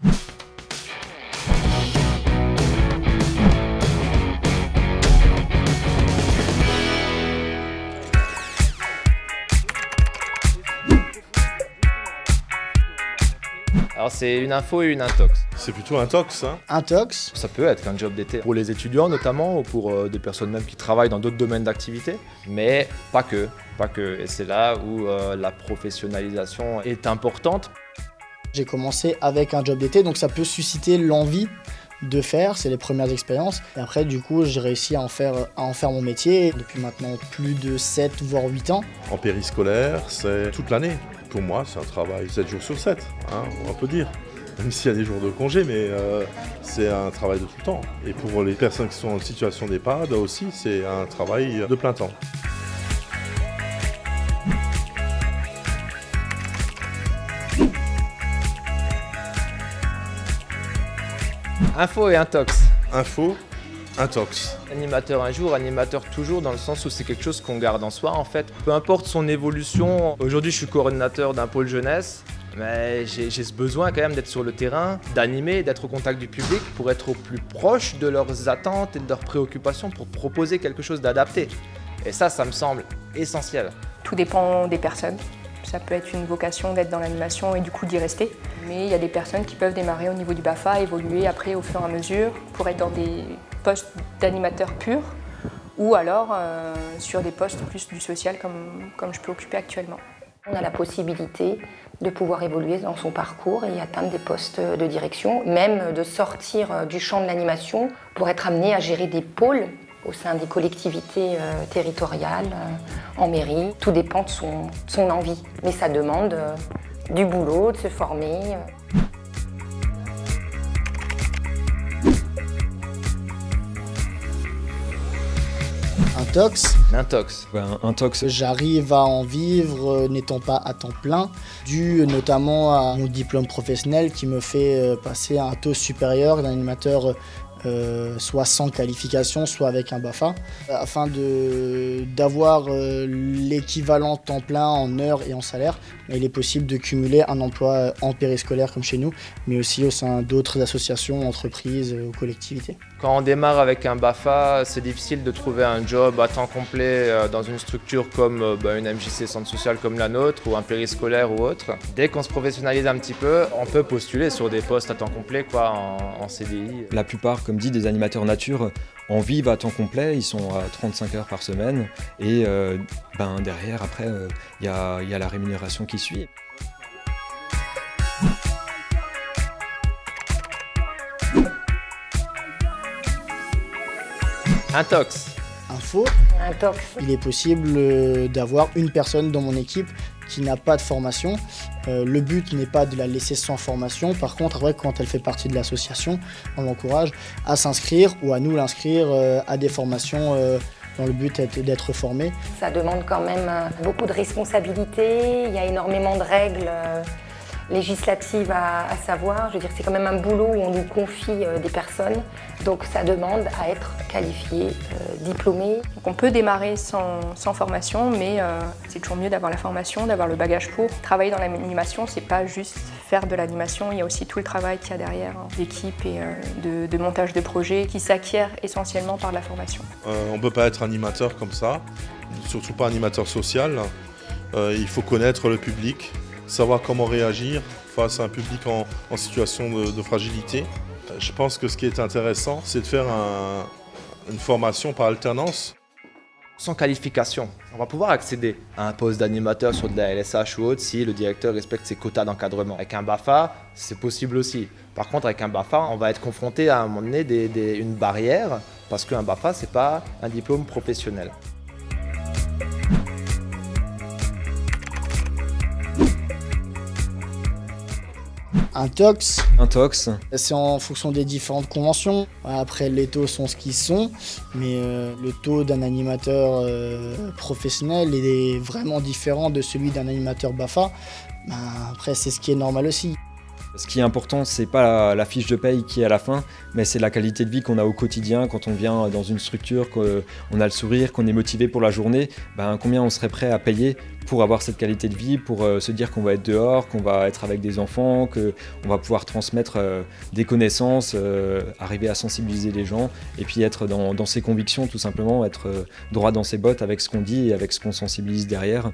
Alors c'est une info et une intox. C'est plutôt intox, hein. Intox. Ça peut être un job d'été pour les étudiants notamment ou pour des personnes même qui travaillent dans d'autres domaines d'activité, mais pas que. Et c'est là où la professionnalisation est importante. J'ai commencé avec un job d'été, donc ça peut susciter l'envie de faire, c'est les premières expériences. Et après, du coup, j'ai réussi à en faire mon métier depuis maintenant plus de 7 voire 8 ans. En périscolaire, c'est toute l'année. Pour moi, c'est un travail 7 jours sur 7, hein, on peut dire. Même s'il y a des jours de congé, mais c'est un travail de tout le temps. Et pour les personnes qui sont en situation d'EHPAD aussi, c'est un travail de plein temps. Info et intox. Info, intox. Animateur un jour, animateur toujours, dans le sens où c'est quelque chose qu'on garde en soi en fait. Peu importe son évolution. Aujourd'hui, je suis coordinateur d'un pôle jeunesse, mais j'ai ce besoin quand même d'être sur le terrain, d'animer, d'être au contact du public pour être au plus proche de leurs attentes et de leurs préoccupations pour proposer quelque chose d'adapté. Et ça me semble essentiel. Tout dépend des personnes. Ça peut être une vocation d'être dans l'animation et du coup d'y rester. Mais il y a des personnes qui peuvent démarrer au niveau du BAFA, évoluer après au fur et à mesure pour être dans des postes d'animateur pur ou alors sur des postes plus du social comme je peux occuper actuellement. On a la possibilité de pouvoir évoluer dans son parcours et atteindre des postes de direction, même de sortir du champ de l'animation pour être amené à gérer des pôles au sein des collectivités territoriales, en mairie. Tout dépend de son envie, mais ça demande du boulot, de se former. Intox. L'intox. Intox. J'arrive à en vivre n'étant pas à temps plein, dû notamment à mon diplôme professionnel qui me fait passer à un taux supérieur d'animateur soit sans qualification, soit avec un BAFA, afin d'avoir l'équivalent temps plein en heures et en salaire. Il est possible de cumuler un emploi en périscolaire comme chez nous, mais aussi au sein d'autres associations, entreprises ou collectivités. Quand on démarre avec un BAFA, c'est difficile de trouver un job à temps complet dans une structure comme une MJC centre social comme la nôtre ou un périscolaire ou autre. Dès qu'on se professionnalise un petit peu, on peut postuler sur des postes à temps complet en CDI. La plupart, comme dit, des animateurs nature en vivent à temps complet, ils sont à 35 heures par semaine et derrière, après, il y a la rémunération qui suit. Intox. Info. Intox. Il est possible d'avoir une personne dans mon équipe qui n'a pas de formation. Le but n'est pas de la laisser sans formation. Par contre, après, quand elle fait partie de l'association, on l'encourage à s'inscrire ou à nous l'inscrire à des formations dans le but d'être formé. Ça demande quand même beaucoup de responsabilités. Il y a énormément de règles législatives à savoir. Je veux dire, c'est quand même un boulot où on nous confie des personnes. Donc ça demande à être qualifié, diplômé. Donc on peut démarrer sans formation, mais c'est toujours mieux d'avoir la formation, d'avoir le bagage pour. Travailler dans l'animation, c'est pas juste faire de l'animation, il y a aussi tout le travail qu'il y a derrière d'équipe et de montage de projet qui s'acquiert essentiellement par la formation. On ne peut pas être animateur comme ça, surtout pas animateur social. Il faut connaître le public, savoir comment réagir face à un public en situation de fragilité. Je pense que ce qui est intéressant, c'est de faire une formation par alternance. Sans qualification, on va pouvoir accéder à un poste d'animateur sur de la LSH ou autre si le directeur respecte ses quotas d'encadrement. Avec un BAFA, c'est possible aussi. Par contre, avec un BAFA, on va être confronté à un moment donné une barrière parce qu'un BAFA, c'est pas un diplôme professionnel. Intox. Intox. C'est en fonction des différentes conventions. Après, les taux sont ce qu'ils sont, mais le taux d'un animateur professionnel est vraiment différent de celui d'un animateur BAFA. Après, c'est ce qui est normal aussi. Ce qui est important, c'est pas la fiche de paye qui est à la fin, mais c'est la qualité de vie qu'on a au quotidien quand on vient dans une structure, qu'on a le sourire, qu'on est motivé pour la journée. Combien on serait prêt à payer pour avoir cette qualité de vie, pour se dire qu'on va être dehors, qu'on va être avec des enfants, qu'on va pouvoir transmettre des connaissances, arriver à sensibiliser les gens et puis être dans ses convictions tout simplement, être droit dans ses bottes avec ce qu'on dit et avec ce qu'on sensibilise derrière.